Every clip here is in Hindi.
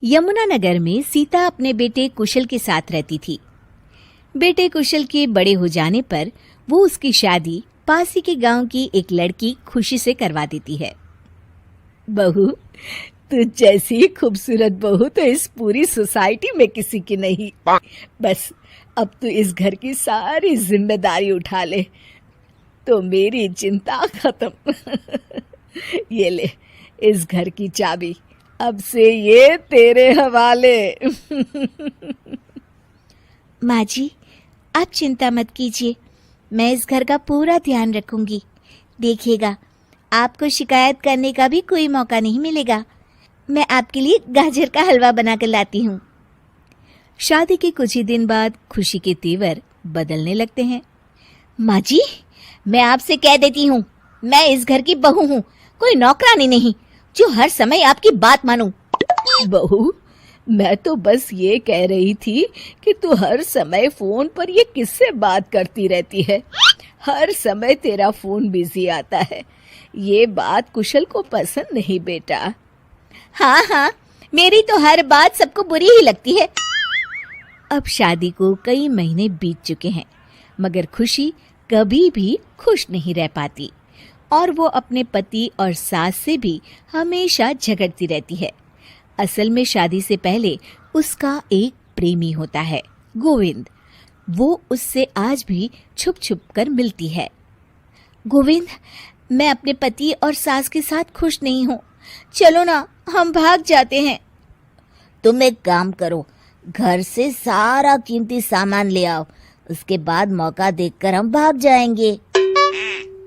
यमुनानगर में सीता अपने बेटे कुशल के साथ रहती थी। बेटे कुशल के बड़े हो जाने पर वो उसकी शादी पास ही के गांव की एक लड़की खुशी से करवा देती है। बहू, तू जैसी खूबसूरत बहू तो इस पूरी सोसाइटी में किसी की नहीं। बस अब तू इस घर की सारी जिम्मेदारी उठा ले तो मेरी चिंता खत्म। ये ले इस घर की चाबी, अब से ये तेरे हवाले। माँ जी, आप चिंता मत कीजिए, मैं इस घर का पूरा ध्यान रखूंगी। देखिएगा, आपको शिकायत करने का भी कोई मौका नहीं मिलेगा। मैं आपके लिए गाजर का हलवा बनाकर लाती हूँ। शादी के कुछ ही दिन बाद खुशी के तेवर बदलने लगते हैं। माँ जी, मैं आपसे कह देती हूँ, मैं इस घर की बहू हूँ, कोई नौकरानी नहीं जो हर समय आपकी बात मानूं। बहू, मैं तो बस ये कह रही थी कि तू हर समय फोन पर ये किससे बात करती रहती है। हर समय तेरा फोन बिजी आता है। ये बात कुशल को पसंद नहीं बेटा। हाँ हाँ, मेरी तो हर बात सबको बुरी ही लगती है। अब शादी को कई महीने बीत चुके हैं, मगर खुशी कभी भी खुश नहीं रह पाती और वो अपने पति और सास से भी हमेशा झगड़ती रहती है। असल में शादी से पहले उसका एक प्रेमी होता है, गोविंद। वो उससे आज भी छुप छुप कर मिलती है। गोविंद, मैं अपने पति और सास के साथ खुश नहीं हूँ, चलो ना हम भाग जाते हैं। तुम एक काम करो, घर से सारा कीमती सामान ले आओ, उसके बाद मौका देखकर हम भाग जाएंगे।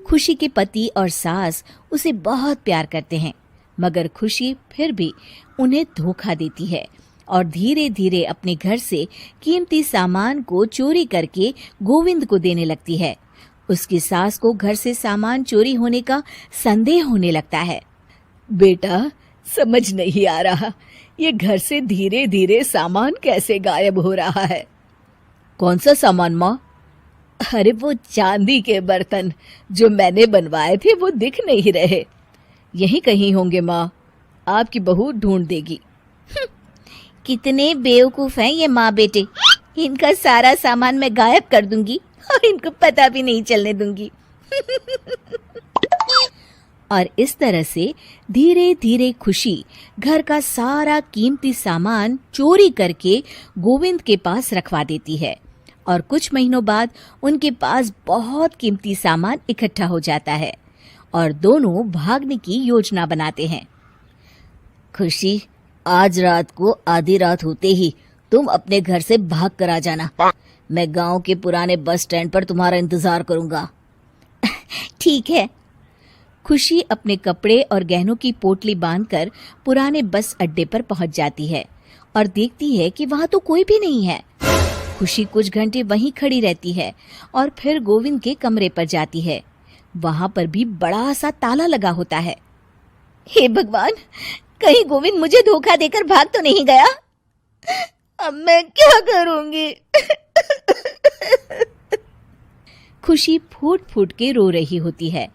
खुशी के पति और सास उसे बहुत प्यार करते हैं, मगर खुशी फिर भी उन्हें धोखा देती है और धीरे धीरे अपने घर से कीमती सामान को चोरी करके गोविंद को देने लगती है। उसकी सास को घर से सामान चोरी होने का संदेह होने लगता है। बेटा, समझ नहीं आ रहा, ये घर से धीरे धीरे सामान कैसे गायब हो रहा है। कौन सा सामान माँ? अरे वो चांदी के बर्तन जो मैंने बनवाए थे वो दिख नहीं रहे। यहीं कहीं होंगे माँ, आपकी बहू ढूंढ देगी। कितने बेवकूफ हैं ये माँ बेटे, इनका सारा सामान मैं गायब कर दूंगी और इनको पता भी नहीं चलने दूंगी। और इस तरह से धीरे धीरे खुशी घर का सारा कीमती सामान चोरी करके गोविंद के पास रखवा देती है और कुछ महीनों बाद उनके पास बहुत कीमती सामान इकट्ठा हो जाता है और दोनों भागने की योजना बनाते हैं। खुशी, आज रात को आधी रात होते ही तुम अपने घर से भाग कर आ जाना। मैं गांव के पुराने बस स्टैंड पर तुम्हारा इंतजार करूंगा। ठीक है। खुशी अपने कपड़े और गहनों की पोटली बांधकर पुराने बस अड्डे पर पहुंच जाती है और देखती है कि वहां तो कोई भी नहीं है। खुशी कुछ घंटे वहीं खड़ी रहती है और फिर गोविंद के कमरे पर जाती है। वहां पर भी बड़ा सा ताला लगा होता है। हे भगवान, कहीं गोविंद मुझे धोखा देकर भाग तो नहीं गया? अब मैं क्या करूंगी? खुशी फूट फूट के रो रही होती है।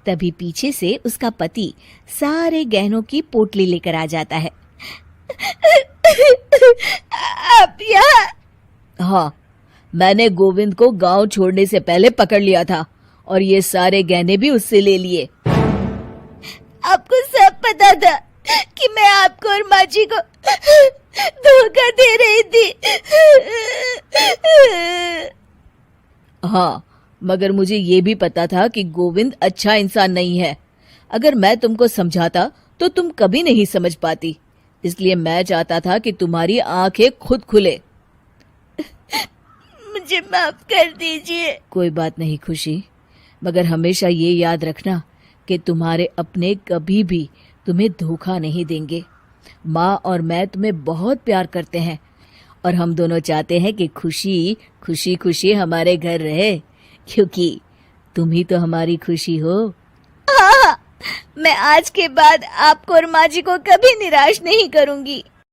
तभी पीछे से उसका पति सारे गहनों की पोटली लेकर आ जाता है। आप यहाँ? हाँ, मैंने गोविंद को गांव छोड़ने से पहले पकड़ लिया था और ये सारे गहने भी उससे ले लिए। आपको सब पता था कि मैं आपको और माँ जी को धोखा दे रही थी? हाँ, मगर मुझे ये भी पता था कि गोविंद अच्छा इंसान नहीं है। अगर मैं तुमको समझाता तो तुम कभी नहीं समझ पाती, इसलिए मैं चाहता था कि तुम्हारी आंखें खुद खुले। मुझे माफ कर दीजिए। कोई बात नहीं खुशी, मगर हमेशा ये याद रखना कि तुम्हारे अपने कभी भी तुम्हें धोखा नहीं देंगे। माँ और मैं तुम्हें बहुत प्यार करते हैं और हम दोनों चाहते हैं कि खुशी खुशी खुशी हमारे घर रहे, क्योंकि तुम ही तो हमारी खुशी हो। हाँ, मैं आज के बाद आपको और माँ जी को कभी निराश नहीं करूंगी।